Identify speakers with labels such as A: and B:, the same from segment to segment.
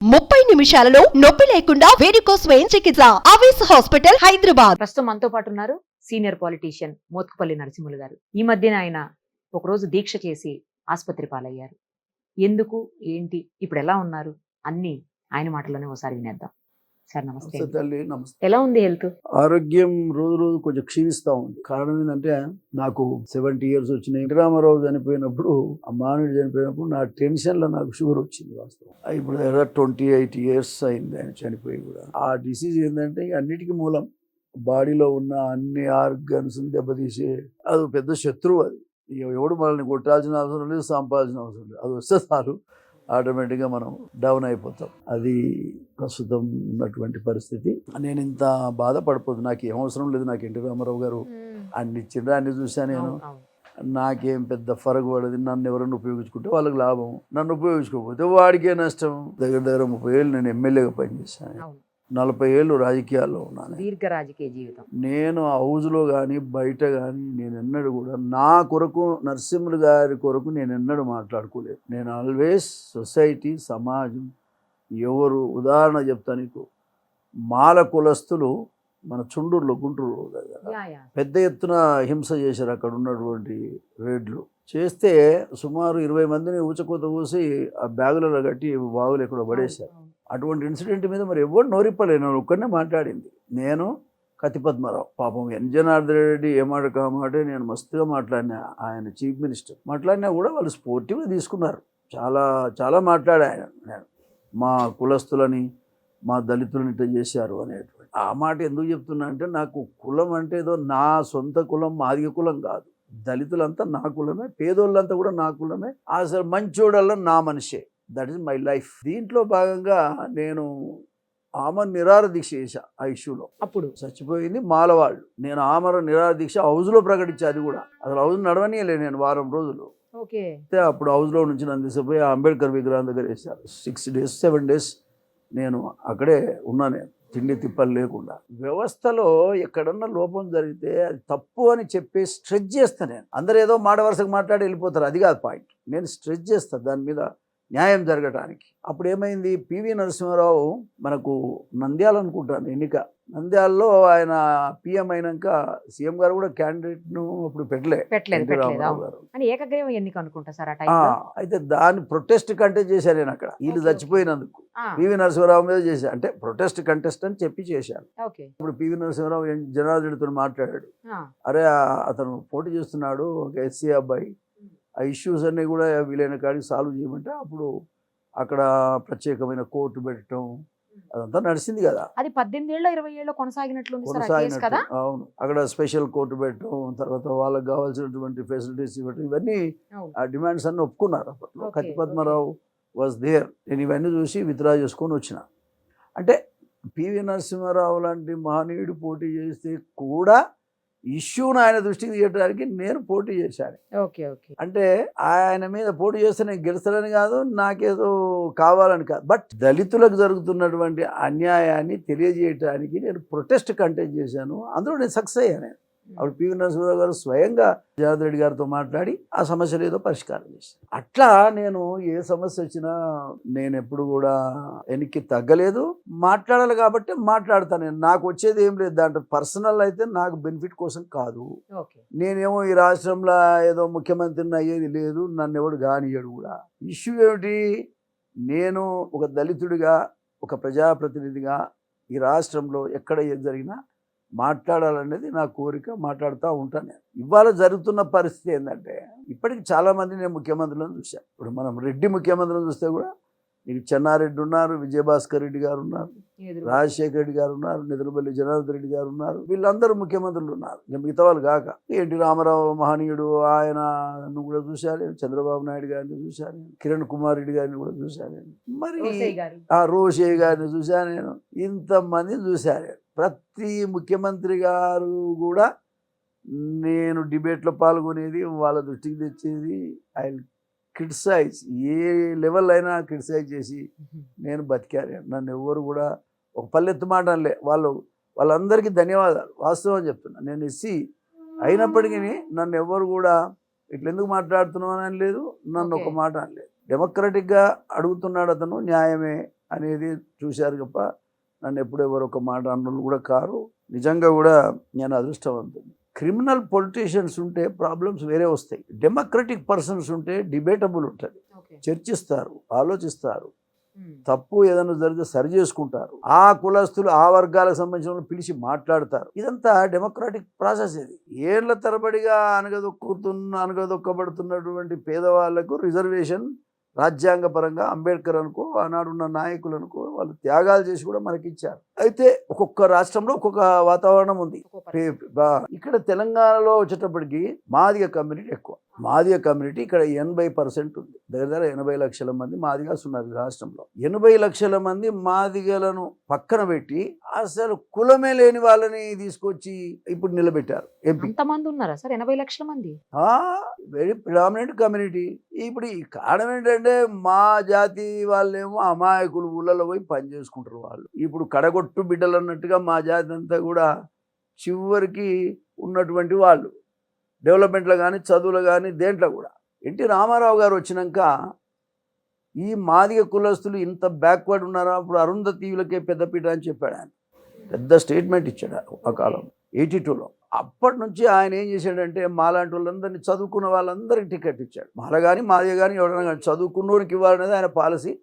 A: 30 నిమిషాలలో నొప్పి లేకుండా వేడికోస్ స్వయం చికిత్స. ఆవేశ హాస్పిటల్, హైదరాబాద్.
B: ప్రస్తుతం మనతో పాటు ఉన్నారు సీనియర్ పొలిటీషియన్ మోత్కుపల్లి నరసింహులు గారు. ఈ మధ్యన ఆయన ఒకరోజు దీక్ష చేసి ఆసుపత్రి పాలయ్యారు. ఎందుకు ఏంటి ఇప్పుడు ఎలా ఉన్నారు అన్ని ఆయన మాటల్లోనే ఒకసారి వినేద్దాం. సార్ నమస్తే.
C: నమస్తే తల్లి, నమస్తే.
B: ఎలా ఉంది హెల్త్?
C: ఆరోగ్యం రోజు రోజు కొంచెం క్షీణిస్తా ఉంది. కారణం ఏంటంటే నాకు 70 years వచ్చినాయి. ఎన్టీ రామారావు చనిపోయినప్పుడు, ఆ మానవుడు చనిపోయినప్పుడు నా టెన్షన్ లో నాకు షుగర్ వచ్చింది. వాస్తవం ఇప్పుడు 28 years అయింది ఆయన చనిపోయి కూడా. ఆ డిసీజ్ ఏంటంటే అన్నిటికీ మూలం బాడీలో ఉన్న అన్ని ఆర్గన్స్ దెబ్బతీసే అది పెద్ద శత్రువు. అది ఎవడు మనల్ని కొట్టాల్సిన అవసరం లేదు, సంపాదించిన అవసరం లేదు. అది వస్తే చాలు ఆటోమేటిక్గా మనం డౌన్ అయిపోతాం. అది ప్రస్తుతం ఉన్నటువంటి పరిస్థితి. నేను ఇంత బాధపడిపోదు. నాకు ఏం అవసరం లేదు. నాకు ఎన్టీ రామారావు గారు అన్ని ఇచ్చిండ్రు, అన్ని చూసాను నేను. నాకేం పెద్ద ఫరక్ పడదు. నన్ను ఎవరైనా ఉపయోగించుకుంటే వాళ్ళకి లాభం, నన్ను ఉపయోగించుకోకపోతే వాడికే నష్టం. దగ్గర 30 ఏళ్ళు నేను ఎమ్మెల్యేగా పనిచేశాను. 40 ఏళ్ళు రాజకీయాల్లో ఉన్నాను.
B: దీర్ఘ రాజకీయ జీవితం.
C: నేను హౌస్లో కానీ బయట కానీ నేను ఎన్నడూ కూడా నా కొరకు, నరసింహులు గారి కొరకు నేను ఎన్నడూ మాట్లాడుకోలేదు. నేను ఆల్వేస్ సొసైటీ, సమాజం, ఎవరు ఉదాహరణ చెప్తా నీకు. మాల కులస్తులు మన చుండూరులో, గుంటూరు దగ్గర పెద్ద ఎత్తున హింస చేశారు. అక్కడ ఉన్నటువంటి రేడ్లు చేస్తే సుమారు 20 మందిని ఊచకోత కూసి ఆ బ్యాగులలో కట్టి బావులు ఎక్కడ పడేశారు. అటువంటి ఇన్సిడెంట్ మీద మరి ఎవరు నోరిప్పలేను, ఒక్కనే మాట్లాడింది. నేను, కత్తి పద్మారావు. పాపం ఎన్ జనార్దన్ రెడ్డి ఏమాట కామాటే నేను మస్తుగా మాట్లాడినా. ఆయన చీఫ్ మినిస్టర్ మాట్లాడినా కూడా వాళ్ళు స్పోర్టివ్గా తీసుకున్నారు. చాలా చాలా మాట్లాడా ఆయన. నేను మా కులస్తులని, మా దళితులని ఇట్లా చేశారు అనేటువంటి ఆ మాట ఎందుకు చెప్తున్నా అంటే, నాకు కులం అంటే ఏదో నా సొంత కులం, మాదిగ కులం కాదు. దళితులంతా నా కులమే, పేదోళ్ళంతా కూడా నా కులమే. అసలు మంచోడల్లా నా మనిషే. That is my life. దీంట్లో భాగంగా నేను ఆమరణ నిరాహార దీక్ష చేశా. ఆ ఇష్యూలో అప్పుడు చచ్చిపోయింది మాలవాళ్ళు. నేను ఆమరణ నిరాహార దీక్ష హౌస్లో ప్రకటించా. అది కూడా అసలు హౌస్ నడవనీయలే నేను వారం రోజులు. అప్పుడు హౌస్లో నుంచి నన్ను తీసుకుపోయి అంబేద్కర్ విగ్రహం దగ్గర వేశారు. 6 days 7 days నేను అక్కడే ఉన్నా. నేను తిండి తిప్పలు లేకుండా. వ్యవస్థలో ఎక్కడన్నా లోపం జరిగితే అది తప్పు అని చెప్పి స్ట్రెచ్ చేస్తాను నేను. అందరూ ఏదో మాట వరుసకు మాట్లాడి వెళ్ళిపోతారు. అది కాదు పాయింట్. నేను స్ట్రెచ్ చేస్తాను దాని మీద న్యాయం జరగటానికి. అప్పుడు ఏమైంది, పివి నరసింహారావు మనకు నంద్యాల అనుకుంటాను ఎన్నిక. నంద్యాలలో ఆయన పిఎం అయినాక సీఎం గారు కూడా క్యాండిడేట్ను అప్పుడు
B: ఏకగ్రీవం ఎన్నిక అనుకుంటా సార్.
C: అయితే దాన్ని ప్రొటెస్ట్ కంటెస్ట్ చేశాను నేను అక్కడ. వీళ్ళు చచ్చిపోయినందుకు పివి నరసింహారావు మీద చేశాను. అంటే ప్రొటెస్ట్ కంటెస్ట్ అని చెప్పి చేశాను. ఇప్పుడు పివి నరసింహారావు జనార్దన్ రెడ్డితో మాట్లాడాడు. అరే అతను పోటీ చేస్తున్నాడు, ఒక ఎస్సీ అబ్బాయి, ఆ ఇష్యూస్ అన్నీ కూడా వీలైన కాడికి సాల్వ్ చేయమంటే అప్పుడు అక్కడ ప్రత్యేకమైన కోర్టు పెట్టడం అదంతా నడిచింది కదా.
B: అది 18 ఏళ్ళ 20 ఏళ్ళు కొనసాగినట్లు.
C: అవును, అక్కడ స్పెషల్ కోర్టు పెట్టడం, తర్వాత వాళ్ళకి కావాల్సినటువంటి ఫెసిలిటీస్ ఇవ్వడం, ఇవన్నీ ఆ డిమాండ్స్ అన్ని ఒప్పుకున్నారు. అప్పట్లో కత్తి పద్మారావు వాజ్ దేర్. నేను ఇవన్నీ చూసి విత్డ్రా చేసుకొని వచ్చిన. అంటే పివి నరసింహారావు లాంటి మహనీయుడు పోటీ చేస్తే కూడా ఇష్యూను ఆయన దృష్టికి తీయడానికి నేను పోటీ చేశాను. అంటే ఆయన మీద పోటీ చేస్తే నేను గెలుస్తానని కాదు, నాకేదో కావాలని కాదు, బట్ దళితులకు జరుగుతున్నటువంటి అన్యాయాన్ని తెలియజేయడానికి నేను ప్రొటెస్ట్ కంటెస్ట్ చేశాను. అందులో నేను సక్సెస్ అయ్యాను. అప్పుడు పివి నరసింహారావు గారు స్వయంగా జనార్దన్ రెడ్డి గారితో మాట్లాడి ఆ సమస్యలు ఏదో పరిష్కారం చేశాను. అట్లా నేను ఏ సమస్య వచ్చినా నేను ఎప్పుడు కూడా వెనక్కి తగ్గలేదు. మాట్లాడాలి కాబట్టి మాట్లాడతాను. నేను నాకు వచ్చేది ఏం లేదు దాంట్లో. పర్సనల్ అయితే నాకు బెనిఫిట్ కోసం కాదు. నేనేమో ఈ రాష్ట్రంలో ఏదో ముఖ్యమంత్రిని అయ్యేది లేదు, నన్ను ఎవడు కానియడు కూడా. ఇష్యూ ఏమిటి, నేను ఒక దళితుడిగా, ఒక ప్రజాప్రతినిధిగా ఈ రాష్ట్రంలో ఎక్కడ ఏది జరిగినా మాట్లాడాలనేది నా కోరిక. మాట్లాడుతూ ఉంటాను నేను. ఇవాళ జరుగుతున్న పరిస్థితి ఏంటంటే, ఇప్పటికి చాలామంది నేను ముఖ్యమంత్రులను చూశాను. ఇప్పుడు మనం రెడ్డి ముఖ్యమంత్రులను చూస్తే కూడా నీకు చెన్నారెడ్డి ఉన్నారు, విజయభాస్కర్ రెడ్డి గారు ఉన్నారు, రాజశేఖర రెడ్డి గారు ఉన్నారు, నిద్రపల్లి జనార్దన్ రెడ్డి గారు ఉన్నారు. వీళ్ళందరూ ముఖ్యమంత్రులు ఉన్నారు. మిగతా వాళ్ళు కాక ఎన్టీ రామారావు మహనీయుడు, ఆయనను కూడా చూశాను. చంద్రబాబు నాయుడు గారిని చూశాను, కిరణ్ కుమార్ రెడ్డి గారిని కూడా చూశాను, మరి రోషయ్య గారిని చూశాను నేను. ఇంతమంది చూశాను. ప్రతి ముఖ్యమంత్రి గారు కూడా నేను డిబేట్లో పాల్గొనేది, వాళ్ళ దృష్టికి తెచ్చేది. ఐ క్రిటిసైజ్, ఏ లెవెల్ అయినా క్రిటిసైజ్ చేసి నేను బతికాను. నన్ను ఎవ్వరు కూడా ఒక పల్లెత్తు మాట అనలే. వాళ్ళందరికీ ధన్యవాదాలు. వాస్తవం చెప్తున్నా. నేను ఎస్సీ అయినప్పటికీ నన్ను ఎవ్వరు కూడా ఇట్లా ఎందుకు మాట్లాడుతున్నావు అని లేదు, నన్ను ఒక మాట అనలేదు. డెమోక్రటిక్గా అడుగుతున్నాడు అతను, న్యాయమే. అనేది చూశారు తప్ప నన్ను ఎప్పుడు ఎవరు ఒక మాట అన్నోళ్ళు కూడా కారు. నిజంగా కూడా నేను అదృష్టవంతుని. క్రిమినల్ పొలిటీషియన్స్ ఉంటే ప్రాబ్లమ్స్ వేరే వస్తాయి. డెమోక్రటిక్ పర్సన్స్ ఉంటే డిబేటబుల్ ఉంటుంది, చర్చిస్తారు, ఆలోచిస్తారు, తప్పు ఏదైనా జరిగితే సరి చేసుకుంటారు. ఆ కులస్తులు ఆ వర్గాలకు సంబంధించిన వాళ్ళు పిలిచి మాట్లాడతారు. ఇదంతా డెమోక్రాటిక్ ప్రాసెస్. ఇది ఏళ్ల తరబడిగా అనగదొక్కబడుతున్నటువంటి పేదవాళ్లకు రిజర్వేషన్ రాజ్యాంగపరంగా అంబేద్కర్ అనుకో ఆనాడున్న నాయకులు అనుకో వాళ్ళు త్యాగాలు చేసి కూడా మనకి ఇచ్చారు. అయితే ఒక్కొక్క రాష్ట్రంలో ఒక్కొక్క వాతావరణం ఉంది. ఇక్కడ తెలంగాణలో వచ్చేటప్పటికి మాదిగ కమ్యూనిటీ ఎక్కువ. మాదిగ కమ్యూనిటీ ఇక్కడ 80% ఉంది. దగ్గర 80 లక్షల మంది మాదిగాస్ ఉన్నారు రాష్ట్రంలో. 80 లక్షల మంది మాదిగలను పక్కన పెట్టి అసలు కులమే లేని వాళ్ళని తీసుకొచ్చి ఇప్పుడు నిలబెట్టారు ఎంపీ.
B: ఎంతమంది ఉన్నారా సార్? 80 లక్షల మంది.
C: Very predominant community. ఇప్పుడు ఈ కారణం ఏంటంటే మా జాతి వాళ్ళేమో అమాయకులు, ఊళ్ళలో పోయి పని చేసుకుంటారు వాళ్ళు. ఇప్పుడు కడగొట్టు బిడ్డలు అన్నట్టుగా మా జాతి అంతా కూడా చివరికి ఉన్నటువంటి వాళ్ళు డెవలప్మెంట్లో కానీ చదువులో కానీ దేంట్లో కూడా. ఎన్టీ రామారావు గారు వచ్చినాక ఈ మాదిగ కులస్తులు ఇంత బ్యాక్వర్డ్ ఉన్నారా? అప్పుడు అరుంధతీయులకే పెద్దపీట అని చెప్పాడు ఆయన. పెద్ద స్టేట్మెంట్ ఇచ్చాడు ఆ కాలం 82లో. అప్పటి నుంచి ఆయన ఏం చేశాడంటే మాలాంటి వాళ్ళందరినీ, చదువుకున్న వాళ్ళందరికీ టికెట్ ఇచ్చాడు. మాల కానీ మాదిగ కానీ ఎవరైనా కానీ చదువుకున్నోనికి ఇవ్వాలనేది ఆయన పాలసీ.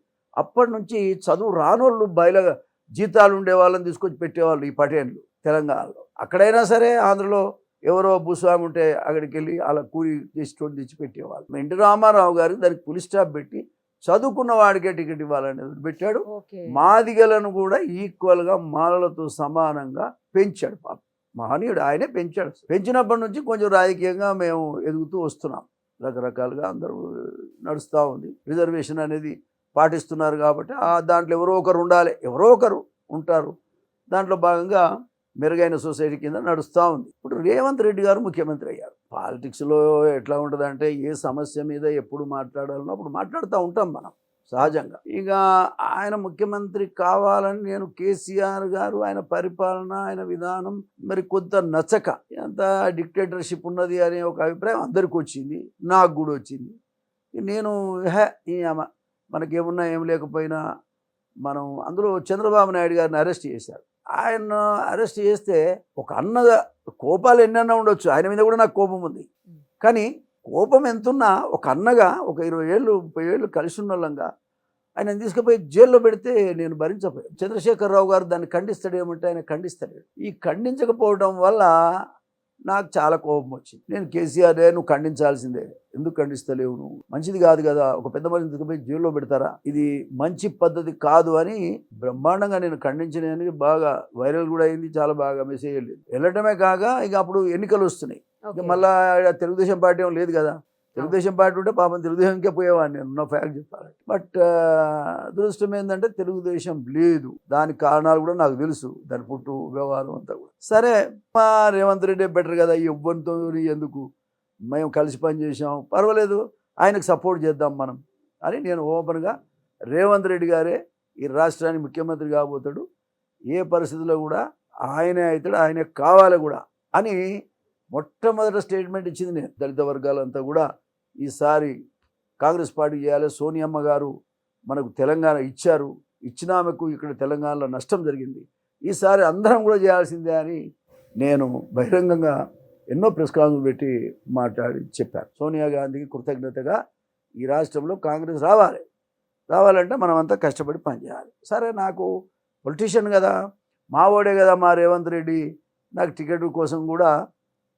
C: అప్పటి నుంచి చదువు రానోళ్ళు బయలుగా జీతాలు ఉండే వాళ్ళని తీసుకొచ్చి పెట్టేవాళ్ళు ఈ పటేన్లు తెలంగాణలో. అక్కడైనా సరే ఆంధ్రలో ఎవరో భూస్వామి ఉంటే అక్కడికి వెళ్ళి అలా కూలి తీసుకొని తెచ్చి పెట్టేవాళ్ళు. ఎన్టీ రామారావు గారు దానికి పులి స్టాప్ పెట్టి చదువుకున్న వాడికే టికెట్ ఇవ్వాలనేది పెట్టాడు. మాదిగలను కూడా ఈక్వల్గా మాలలతో సమానంగా పెంచాడు. పాప మహనీయుడు ఆయనే పెంచాడు. పెంచినప్పటి నుంచి కొంచెం రాజకీయంగా మేము ఎదుగుతూ వస్తున్నాం. రకరకాలుగా అందరూ నడుస్తూ ఉంది. రిజర్వేషన్ అనేది పాటిస్తున్నారు కాబట్టి దాంట్లో ఎవరో ఒకరు ఉండాలి, ఎవరో ఒకరు ఉంటారు. దాంట్లో భాగంగా మెరుగైన సొసైటీ కింద నడుస్తూ ఉంది. ఇప్పుడు రేవంత్ రెడ్డి గారు ముఖ్యమంత్రి అయ్యారు. పాలిటిక్స్లో ఎట్లా ఉంటుందంటే ఏ సమస్య మీద ఎప్పుడు మాట్లాడాలనో అప్పుడు మాట్లాడుతూ ఉంటాం మనం సహజంగా. ఇక ఆయన ముఖ్యమంత్రి కావాలని నేను కేసీఆర్ గారు ఆయన పరిపాలన, ఆయన విధానం మరి కొంత నచ్చక ఎంత డిక్టేటర్షిప్ ఉన్నది అనే ఒక అభిప్రాయం అందరికి వచ్చింది, నాకు కూడా వచ్చింది. నేను మనకేమున్నా ఏం లేకపోయినా మనం అందులో చంద్రబాబు నాయుడు గారిని అరెస్ట్ చేశారు. ఆయన అరెస్ట్ చేస్తే ఒక అన్నగా కోపాలు ఎన్నన్నా ఉండొచ్చు, ఆయన మీద కూడా నాకు కోపం ఉంది. కానీ కోపం ఎంతున్నా ఒక అన్నగా ఒక 20 ఏళ్ళు 30 ఏళ్ళు కలిసి ఉన్న వాళ్ళంగా ఆయన తీసుకుపోయి జైల్లో పెడితే నేను భరించపోయాను. చంద్రశేఖరరావు గారు దాన్ని ఖండిస్తాడేమంటే ఆయన ఖండిస్తాడు. ఈ ఖండించకపోవడం వల్ల నాకు చాలా కోపం వచ్చింది. నేను కేసీఆర్ నువ్వు ఖండించాల్సిందే, ఎందుకు ఖండిస్తలేవు, నువ్వు మంచిది కాదు కదా, ఒక పెద్ద మనిషిని తీసుకుపోయి జైల్లో పెడతారా, ఇది మంచి పద్ధతి కాదు అని బ్రహ్మాండంగా నేను ఖండించినని బాగా వైరల్ కూడా అయింది. చాలా బాగా మెసేజ్ వెళ్ళింది. వెళ్ళటమే కాక ఇక అప్పుడు ఎన్నికలు వస్తున్నాయి. ఇక మళ్ళీ తెలుగుదేశం పార్టీ ఏం లేదు కదా. తెలుగుదేశం పార్టీ ఉంటే పాపం తెలుగుదేశంకే పోయేవాడిని నేను, నా ఫ్యాక్ట్ చెప్పాలంటే. బట్ దురదృష్టం ఏంటంటే తెలుగుదేశం లేదు. దానికి కారణాలు కూడా నాకు తెలుసు, దాని పుట్టు వ్యవహారం అంతా కూడా. సరే మా రేవంత్ రెడ్డి బెటర్ కదా, ఇవ్వంతో ఎందుకు, మేము కలిసి పని చేసాం, పర్వాలేదు ఆయనకు సపోర్ట్ చేద్దాం మనం అని నేను ఓపెన్గా రేవంత్ రెడ్డి గారే ఈ రాష్ట్రానికి ముఖ్యమంత్రి కాబోతాడు, ఏ పరిస్థితుల్లో కూడా ఆయనే అవుతాడు, ఆయనే కావాలి కూడా అని మొట్టమొదటి స్టేట్మెంట్ ఇచ్చింది నేను. దళిత వర్గాలంతా కూడా ఈసారి కాంగ్రెస్ పార్టీ చేయాలి. సోనియమ్మ గారు మనకు తెలంగాణ ఇచ్చారు, ఇచ్చిన ఆమెకు ఇక్కడ తెలంగాణలో నష్టం జరిగింది, ఈసారి అందరం కూడా చేయాల్సిందే అని నేను బహిరంగంగా ఎన్నో ప్రెస్ కాన్ఫరెన్స్ పెట్టి మాట్లాడి చెప్పాను. సోనియా గాంధీకి కృతజ్ఞతగా ఈ రాష్ట్రంలో కాంగ్రెస్ రావాలంటే మనం అంతా కష్టపడి పనిచేయాలి. సరే నాకు పొలిటీషియన్ కదా, మావోడే కదా మా రేవంత్ రెడ్డి, నాకు టికెట్ కోసం కూడా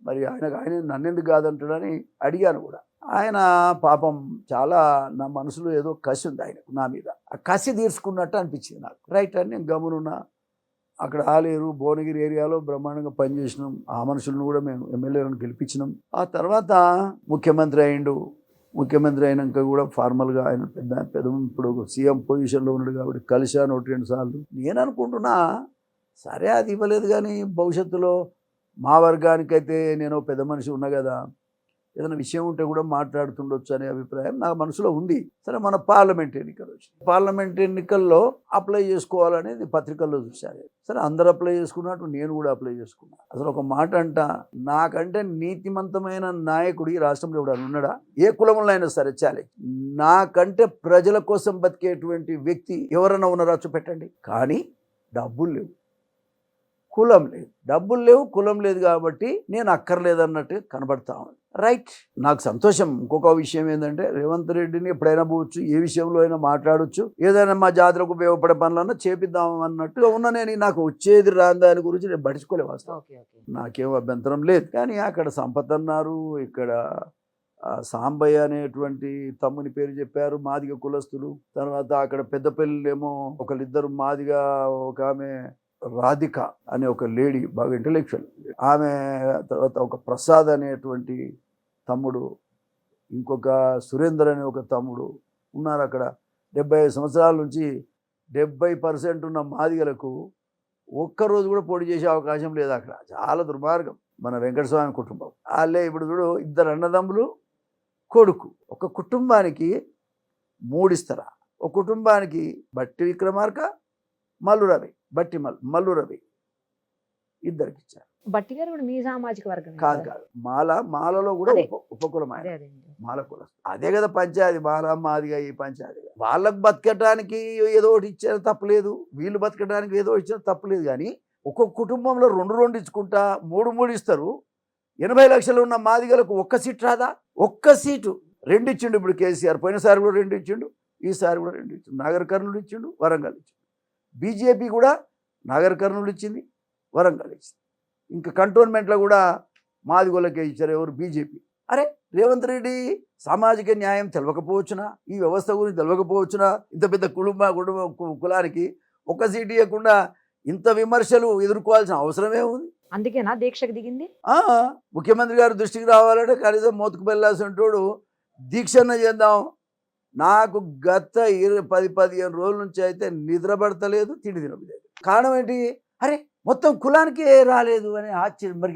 C: మరి ఆయన నన్నెందుకు కాదంటాడని అడిగాను కూడా. ఆయన పాపం చాలా నా మనసులో ఏదో కసి ఉంది ఆయనకు నా మీద, ఆ కసి తీర్చుకున్నట్టు అనిపించింది నాకు. రైట్ అని నేను గమనున్నా. అక్కడ ఆలేరు భువనగిరి ఏరియాలో బ్రహ్మాండంగా పనిచేసినాం. ఆ మనుషులను కూడా మేము ఎమ్మెల్యేలను గెలిపించినాం. ఆ తర్వాత ముఖ్యమంత్రి అయిండు. ముఖ్యమంత్రి అయినాక కూడా ఫార్మల్గా ఆయన పెద్ద ఇప్పుడు సీఎం పొజిషన్లో ఉన్నాడు కాబట్టి కలిశాను 1-2 సార్లు. నేను అనుకుంటున్నా సరే అది ఇవ్వలేదు కానీ భవిష్యత్తులో మా వర్గానికైతే నేను పెద్ద మనిషి ఉన్నా కదా, ఏదైనా విషయం ఉంటే కూడా మాట్లాడుతుండొచ్చు అనే అభిప్రాయం నా మనసులో ఉంది. సరే, మన పార్లమెంట్ ఎన్నికలు వచ్చింది. పార్లమెంట్ ఎన్నికల్లో అప్లై చేసుకోవాలనేది పత్రికల్లో చూశాను. సరే, అందరూ అప్లై చేసుకున్నట్టు నేను కూడా అప్లై చేసుకున్నా. అసలు ఒక మాట అంట, నాకంటే నీతిమంతమైన నాయకుడు ఈ రాష్ట్రంలో కూడా ఉన్నాడా? ఏ కులంలో అయినా సరే ఛాలెంజ్. నాకంటే ప్రజల కోసం బతికేటువంటి వ్యక్తి ఎవరైనా ఉన్నారా చూపెట్టండి. కానీ డబ్బులు లేవు, కులం లేదు. డబ్బులు లేవు, కులం లేదు, కాబట్టి నేను అక్కర్లేదన్నట్టు కనబడతా ఉంది. రైట్, నాకు సంతోషం. ఇంకొక విషయం ఏంటంటే, రేవంత్ రెడ్డిని ఎప్పుడైనా పోవచ్చు, ఏ విషయంలో అయినా మాట్లాడవచ్చు, ఏదైనా మా జాతరకు ఉపయోగపడే పనులన్నా చేపిద్దాం అన్నట్టుగా ఉన్న నేను నాకు వచ్చేది రాని దాని గురించి నేను పట్టించుకోలే. వాస్తవం నాకేం అభ్యంతరం లేదు. కానీ అక్కడ సంపత్ అన్నారు, ఇక్కడ సాంబయ్య అనేటువంటి తమ్ముని పేరు చెప్పారు, మాదిగ కులస్తులు. తర్వాత అక్కడ పెద్దపల్లిలో ఒకళ్ళిద్దరు మాదిగ, ఒక ఆమె రాధిక అనే ఒక లేడీ, బాగా ఇంటలెక్చువల్ ఆమె, తర్వాత ఒక ప్రసాద్ అనేటువంటి తమ్ముడు, ఇంకొక సురేందర్ అనే ఒక తమ్ముడు ఉన్నారు. అక్కడ 75 సంవత్సరాల నుంచి 70% ఉన్న మాదిగలకు ఒక్కరోజు కూడా పోటీ చేసే అవకాశం లేదు. అక్కడ చాలా దుర్మార్గం. మన వెంకటస్వామి కుటుంబం వాళ్ళే ఇప్పుడు చూడు, 2 అన్నదమ్ములు, కొడుకు. ఒక కుటుంబానికి 3 ఇస్తారా? ఒక కుటుంబానికి బట్టి విక్రమార్క, మల్లు రవి, మల్లు రవి ఇద్దరికి ఇచ్చారు.
B: బట్టి గారు కూడా మీ సామాజిక వర్గం
C: కాదు, మాలలో కూడా ఉపకులం ఆయన, మాల కులం. అదే కదా పంచాయతీ, మాల మాదిగా ఈ పంచాయతీ. వాళ్ళకు బతకటానికి ఏదో ఒకటి ఇచ్చారు తప్పలేదు, వీళ్ళు బతకడానికి ఏదో ఇచ్చారు తప్పలేదు. కానీ ఒక్కొక్క కుటుంబంలో 2 ఇచ్చుకుంటా 3 ఇస్తారు. 80 లక్షలు ఉన్న మాదిగలకు ఒక్క సీట్ రాదా? ఒక్క సీటు 2 ఇచ్చిండు. ఇప్పుడు కేసీఆర్ పోయినసారి కూడా 2 ఇచ్చిండు, ఈసారి కూడా 2 ఇచ్చిండు. నాగర్ కర్నూలు ఇచ్చిండు, వరంగల్ ఇచ్చిండు. బీజేపీ కూడా నాగర్ కర్నూలు ఇచ్చింది, వరంగల్ ఇచ్చింది. ఇంకా కంటోన్మెంట్లో కూడా మాదిగోళ్ళకే ఇచ్చారు. ఎవరు? బీజేపీ. అరే, రేవంత్ రెడ్డి సామాజిక న్యాయం తెలవకపోవచ్చునా, ఈ వ్యవస్థ గురించి తెలవకపోవచ్చునా? ఇంత పెద్ద కులానికి ఒక్క సీటు ఇవ్వకుండా ఇంత విమర్శలు ఎదుర్కోవాల్సిన అవసరమే ఉంది.
B: అందుకేనా దీక్షకు దిగింది?
C: ముఖ్యమంత్రి గారు దృష్టికి రావాలంటే కనీసం మోతుకు వెళ్ళాల్సినోడు దీక్షన్న చేద్దాం. నాకు గత 10-15 రోజుల నుంచి అయితే నిద్ర పడతలేదు, తిండి తినలేదు. కారణం ఏంటి? అరే, మొత్తం కులానికే రాలేదు అని ఆశ్చర్యం. మరి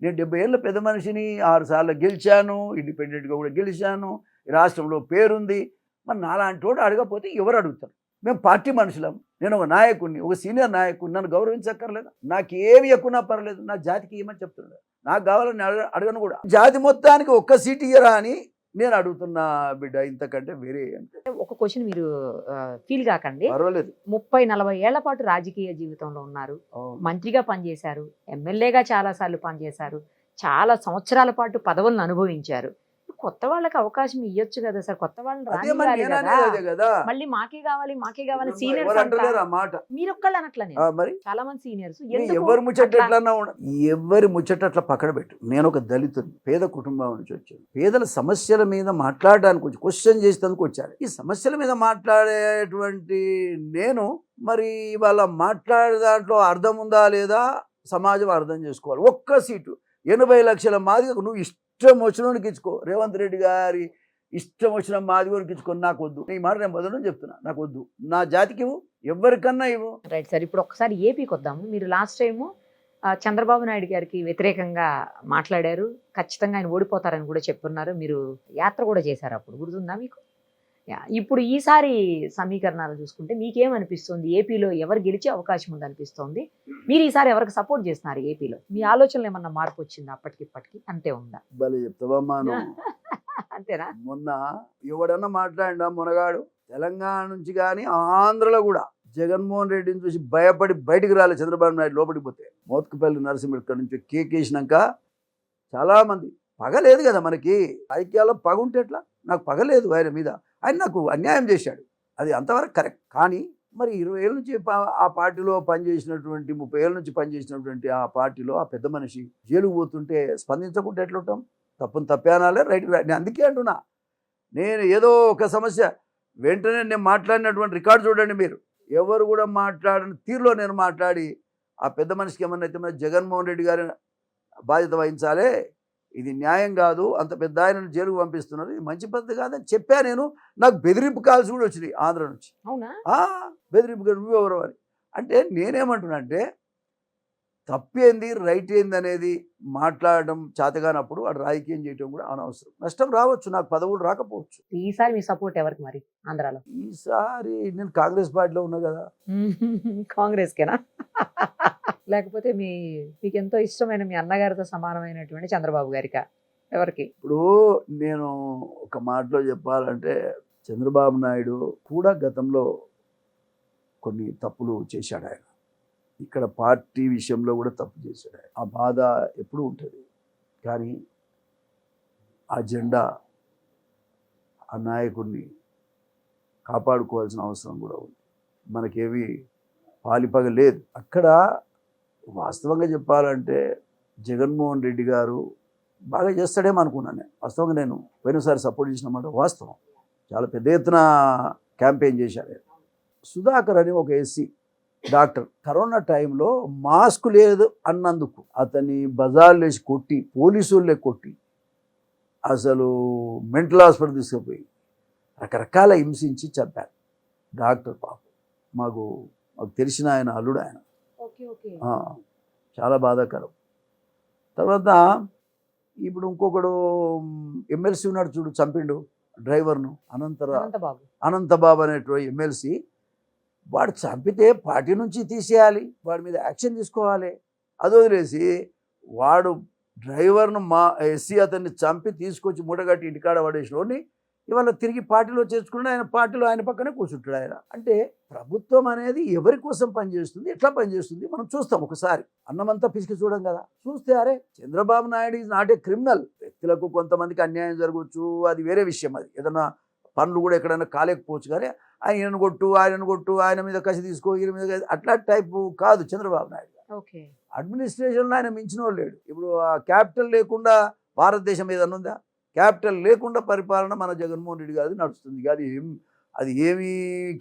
C: నేను 70 ఏళ్ళ పెద్ద మనిషిని, 6 సార్లు గెలిచాను, ఇండిపెండెంట్గా కూడా గెలిచాను, రాష్ట్రంలో పేరుంది. మరి నాలాంటి వాడు అడగకపోతే ఎవరు అడుగుతారు? మేము పార్టీ మనుషులం, నేను ఒక నాయకుడిని, ఒక సీనియర్ నాయకుడిని, నన్ను గౌరవించక్కర్లేదు? నాకు ఏమి ఎక్కువనా పర్లేదు, నా జాతికి ఏమని చెప్తున్నాడు, నాకు కావాలని అడగను కూడా. జాతి మొత్తానికి ఒక్క సీటు ఇయ్యరా అని నేను అడుగుతున్నా బిడ్డ, ఇంతకంటే వేరే.
B: ఒక క్వశ్చన్ మీరు ఫీల్ కాకండి,
C: పర్వాలేదు.
B: 30-40 ఏళ్ల పాటు రాజకీయ జీవితంలో ఉన్నారు, మంత్రిగా పనిచేశారు, ఎమ్మెల్యేగా చాలా సార్లు పనిచేశారు, చాలా సంవత్సరాల పాటు పదవులను అనుభవించారు. కొత్త వాళ్ళకి అవకాశం ఇవ్వచ్చు కదా సార్, కొత్త వాళ్ళని మళ్ళీ మాకే కావాలి సీనియర్స్ మీరు ఒక్కళ్ళు అనట్లనే చాలా మంది సీనియర్స్.
C: ఎవరి ముచ్చట అట్లా పక్కన పెట్టు. నేను ఒక దళితుని, పేద కుటుంబం నుంచి వచ్చాను. పేదల సమస్యల మీద మాట్లాడడానికి వచ్చి, క్వశ్చన్ చేసేందుకు వచ్చాను. ఈ సమస్యల మీద మాట్లాడేటువంటి నేను మరి వాళ్ళ మాట్లాడే దాంట్లో అర్థం ఉందా లేదా సమాజం అర్థం చేసుకోవాలి. ఒక్క సీటు 80 లక్షల మాదిగకు నువ్వు ఇష్టం వచ్చినోడికి ఇచ్చుకో. రేవంత్ రెడ్డి గారి ఇష్టం వచ్చిన మాదిగోడికి ఇచ్చుకొని నాకు వద్దు. ఈ మాట నేను మొదలు చెప్తున్నా, నాకు వద్దు. నా జాతికి ఇవ్వు, ఎవరికన్నా ఇవ్వు.
B: రైట్ సార్, ఇప్పుడు ఒకసారి ఏపీకి వద్దాము. మీరు లాస్ట్ టైము చంద్రబాబు నాయుడు గారికి వ్యతిరేకంగా మాట్లాడారు, ఖచ్చితంగా ఆయన ఓడిపోతారని కూడా చెప్పున్నారు. మీరు యాత్ర కూడా చేశారు, అప్పుడు గుర్తుందా మీకు? ఇప్పుడు ఈసారి సమీకరణాలు చూసుకుంటే మీకేమనిపిస్తుంది? ఏపీలో ఎవరు గెలిచే అవకాశం ఉంది అనిపిస్తోంది? మీరు ఈసారి ఎవరికి సపోర్ట్ చేస్తున్నారు ఏపీలో? మీ ఆలోచనలు ఏమన్నా మార్పు వచ్చిందా అప్పటికిప్పటికి? అంతే ఉందా?
C: భలే చెప్తావమ్మా
B: అంతేనా?
C: మొన్న ఎవడన్నా మాట్లాడినా మునగాడు తెలంగాణ నుంచి కానీ ఆంధ్రలో కూడా జగన్మోహన్ రెడ్డిని చూసి భయపడి బయటికి రాలేదు చంద్రబాబు నాయుడు లోపలికి పోతే. మోత్కుపల్లి నరసింహ ఇక్కడ నుంచి కేకేసినాక చాలామంది, పగలేదు కదా మనకి, ఐక్యాలో పగ ఉంటే ఎట్లా? నాకు పగలేదు ఆయన మీద, ఆయన నాకు అన్యాయం చేశాడు, అది అంతవరకు కరెక్ట్. కానీ మరి 20 ఏళ్ళ నుంచి ఆ పార్టీలో పనిచేసినటువంటి, 30 ఏళ్ళ నుంచి పనిచేసినటువంటి ఆ పార్టీలో ఆ పెద్ద మనిషి జైలుకు పోతుంటే స్పందించకుండా ఎట్లుంటాం? తప్పును తప్పే అనాలే, రైట్ నేను అందుకే అంటున్నా. నేను ఏదో ఒక సమస్య వెంటనే నేను మాట్లాడినటువంటి రికార్డు చూడండి మీరు. ఎవరు కూడా మాట్లాడిన తీరులో నేను మాట్లాడి ఆ పెద్ద మనిషికి ఏమన్నా అయితే జగన్మోహన్ రెడ్డి గారి బాధ్యత వహించాలి, ఇది న్యాయం కాదు, అంత పెద్ద ఆయనను జైలుకు పంపిస్తున్నారు, ఇది మంచి పద్ధతి కాదని చెప్పా నేను. నాకు బెదిరింపు కాల్స్ కూడా వచ్చినాయి ఆంధ్ర నుంచి.
B: అవునా?
C: బెదిరింపు నువ్వెవరు అని. అంటే నేనేమంటున్నా అంటే, తప్పేంది రైట్ ఏంది అనేది మాట్లాడడం చేతగానప్పుడు వాడు రాజకీయం చేయడం కూడా అనవసరం. నష్టం రావచ్చు, నాకు పదవులు రాకపోవచ్చు.
B: ఈసారి మీ సపోర్ట్ ఎవరికి మరి ఆంధ్రాలో?
C: ఈసారి నేను కాంగ్రెస్ పార్టీలో ఉన్నా కదా.
B: కాంగ్రెస్కేనా? లేకపోతే మీకు ఎంతో ఇష్టమైన మీ అన్నగారితో సమానమైనటువంటి చంద్రబాబు గారికా? ఎవరికి?
C: ఇప్పుడు నేను ఒక మాటలో చెప్పాలంటే చంద్రబాబు నాయుడు కూడా గతంలో కొన్ని తప్పులు చేశాడు. ఆయన ఇక్కడ పార్టీ విషయంలో కూడా తప్పు చేశాడు. ఆ బాధ ఎప్పుడూ ఉంటుంది. కానీ ఆ జెండా, ఆ నాయకుడిని కాపాడుకోవాల్సిన అవసరం కూడా ఉంది. మనకేమీ పాలిపగ లేదు. అక్కడ వాస్తవంగా చెప్పాలంటే జగన్మోహన్ రెడ్డి గారు బాగా చేస్తాడేమో అనుకున్నాను నేను. వాస్తవంగా నేను పోయినసారి సపోర్ట్ చేసినమాట వాస్తవం. చాలా పెద్ద ఎత్తున క్యాంపెయిన్ చేశాడు. సుధాకర్ అని ఒక ఎస్సీ డాక్టర్ కరోనా టైంలో మాస్క్ లేదు అన్నందుకు అతన్ని బజార్లో వేసి కొట్టి, పోలీసులే కొట్టి, అసలు మెంటల్ హాస్పిటల్ తీసుకుపోయి రకరకాల హింసించి చంపారు డాక్టర్. పాపం మాకు తెలిసిన ఆయన అల్లుడు ఆయన. చాలా బాధాకరం. తర్వాత ఇప్పుడు ఇంకొకడు ఎమ్మెల్సీ ఉన్నాడు చూడు, చంపిండు డ్రైవర్ను, అనంతబాబు అనేటువంటి ఎమ్మెల్సీ. వాడు చంపితే పార్టీ నుంచి తీసేయాలి, వాడి మీద యాక్షన్ తీసుకోవాలి. అది వదిలేసి వాడు డ్రైవర్ను ఎస్సీ అతన్ని చంపి తీసుకొచ్చి మూటగట్టి ఇంటికాడ పడేసినోడిని ఇవాళ తిరిగి పార్టీలో చేర్చుకుని ఆయన పార్టీలో ఆయన పక్కనే కూర్చుంటాడు ఆయన. అంటే ప్రభుత్వం అనేది ఎవరి కోసం పనిచేస్తుంది, ఎట్లా పనిచేస్తుంది మనం చూస్తాం. ఒకసారి అన్నమంతా పిసికి చూడం కదా. చూస్తే అరే Chandrababu Naidu is not a criminal. వ్యక్తులకు కొంతమందికి అన్యాయం జరగవచ్చు, అది వేరే విషయం. అది ఏదైనా పనులు కూడా ఎక్కడైనా కాలేకపోవచ్చు. కానీ ఆయనను కొట్టు ఆయన మీద కసి తీసుకో, ఈయన మీద అట్లా టైపు కాదు చంద్రబాబు నాయుడు. అడ్మినిస్ట్రేషన్లో ఆయన మించిన వాళ్ళు లేడు. ఇప్పుడు ఆ క్యాపిటల్ లేకుండా భారతదేశం ఏదన్నా ఉందా? క్యాపిటల్ లేకుండా పరిపాలన మన జగన్మోహన్ రెడ్డి గారిది నడుస్తుంది. అది ఏమి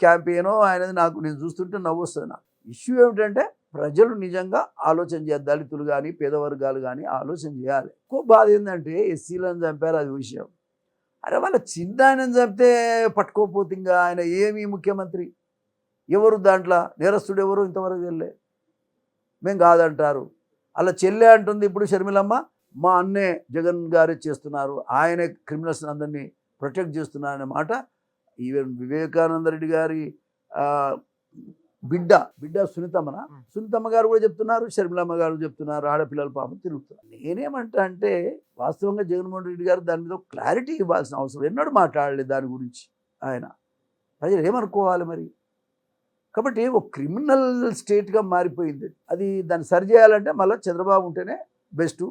C: క్యాంపెయినో ఆయనది నేను చూస్తుంటే నవ్వు వస్తుంది. నాకు ఇష్యూ ఏమిటంటే ప్రజలు నిజంగా ఆలోచన చేయాలి. దళితులు కానీ పేద వర్గాలు కానీ ఆలోచన చేయాలి. ఎక్కువ బాధ ఏంటంటే ఎస్సీలను చంపారు, అది విషయం. అరే వాళ్ళ చిన్న ఆయనను చంపితే పట్టుకోకపోతే ఇంకా ఆయన ఏమి ముఖ్యమంత్రి? ఎవరు దాంట్లో నేరస్తుడు ఎవరు ఇంతవరకు వెళ్ళే? మేము కాదంటారు. అలా చెల్లె అంటుంది ఇప్పుడు షర్మిలమ్మ, మా అన్నే జగన్ గారే చేస్తున్నారు, ఆయనే క్రిమినల్స్ అందరినీ ప్రొటెక్ట్ చేస్తున్నారనే మాట. ఈవెన్ వివేకానంద రెడ్డి గారి బిడ్డ సునీతమ్మ గారు కూడా చెప్తున్నారు, షర్మిలమ్మ గారు చెప్తున్నారు, ఆడపిల్లల పాపం తిరుగుతున్నారు. నేనేమంటా అంటే వాస్తవంగా జగన్మోహన్ రెడ్డి గారు దాని మీద క్లారిటీ ఇవ్వాల్సిన అవసరం. ఎన్నడూ మాట్లాడలేదు దాని గురించి ఆయన. ప్రజలు ఏమనుకోవాలి మరి? కాబట్టి ఒక క్రిమినల్ స్టేట్గా మారిపోయింది. అది దాన్ని సరి చేయాలంటే మళ్ళీ చంద్రబాబు ఉంటేనే బెస్టు,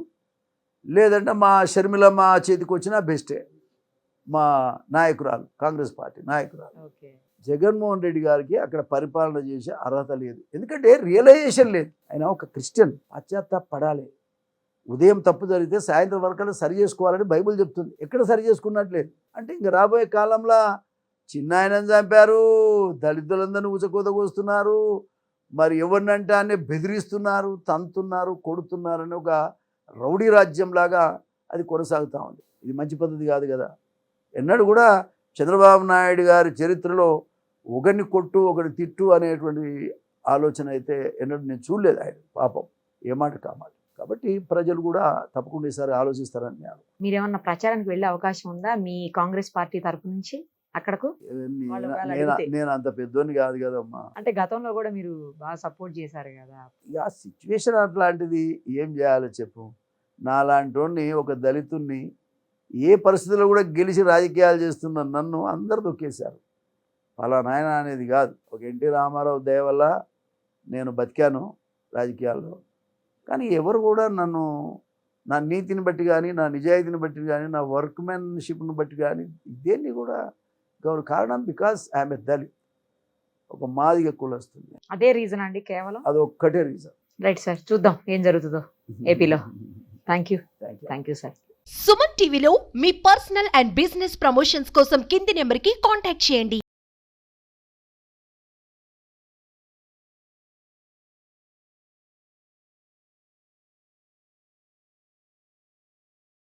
C: లేదంటే మా షర్మిలమ్మ చేతికి వచ్చినా బెస్టే. మా నాయకురాలు, కాంగ్రెస్ పార్టీ నాయకురాలు జగన్మోహన్ రెడ్డి గారికి అక్కడ పరిపాలన చేసే అర్హత లేదు. ఎందుకంటే రియలైజేషన్ లేదు. ఆయన ఒక క్రిస్టియన్, పశ్చాత్తాపడాలి. ఉదయం తప్పు జరిగితే సాయంత్రం వరకు సరి చేసుకోవాలని బైబిల్ చెప్తుంది. ఎక్కడ సరి చేసుకున్నట్లేదు. అంటే ఇంక రాబోయే కాలంలో చిన్న ఆయనను చంపారు, దళితులందరినీ ఉచకోతకొస్తున్నారు, మరి ఎవరినంటే అనే బెదిరిస్తున్నారు, తంతున్నారు, కొడుతున్నారని ఒక రౌడీ రాజ్యంలాగా అది కొనసాగుతూ ఉంది. ఇది మంచి పద్ధతి కాదు కదా. ఎన్నడూ కూడా చంద్రబాబు నాయుడు గారి చరిత్రలో ఒకరిని కొట్టు ఒకరిని తిట్టు అనేటువంటి ఆలోచన అయితే ఎన్నడూ నేను చూడలేదు. ఆయన పాపం ఏమాట కామాట. కాబట్టి ప్రజలు కూడా తప్పకుండా ఈసారి ఆలోచిస్తారని నేను.
B: మీరేమన్నా ప్రచారానికి వెళ్ళే అవకాశం ఉందా మీ కాంగ్రెస్ పార్టీ తరఫు నుంచి అక్కడకు?
C: నేను అంత పెద్దోని కాదు కదమ్మా.
B: అంటే గతంలో కూడా మీరు బాగా సపోర్ట్ చేశారు కదా.
C: ఆ సిచ్యువేషన్ అట్లాంటిది, ఏం చేయాలో చెప్పు. నాలాంటి ఒక దళితుణ్ణి ఏ పరిస్థితుల్లో కూడా గెలిచి రాజకీయాలు చేస్తున్న నన్ను అందరు తొక్కేశారు. ఫలానాయన అనేది కాదు. ఒక ఎన్టీ రామారావు దయ వల్ల నేను బతికాను రాజకీయాల్లో. కానీ ఎవరు కూడా నన్ను నా నీతిని బట్టి కానీ, నా నిజాయితీని బట్టి కానీ, నా వర్క్మెన్షిప్ని బట్టి కానీ దేన్ని కూడా కారణం బికాస్ ఐఎమ్ ఎ దళిత్, ఒక మాదిగ కులస్తుంది.
B: అదే రీజన్ అండి కేవలం?
C: అది ఒక్కటే రీజన్.
B: రైట్ సార్, చూద్దాం ఏం జరుగుతుందో ఏపీలో. Thank you sir.
A: సుమన్ టీవీలో మీ పర్సనల్ అండ్ బిజినెస్ ప్రమోషన్స్ కోసం కింది నెంబర్కి కాంటాక్ట్ చేయండి.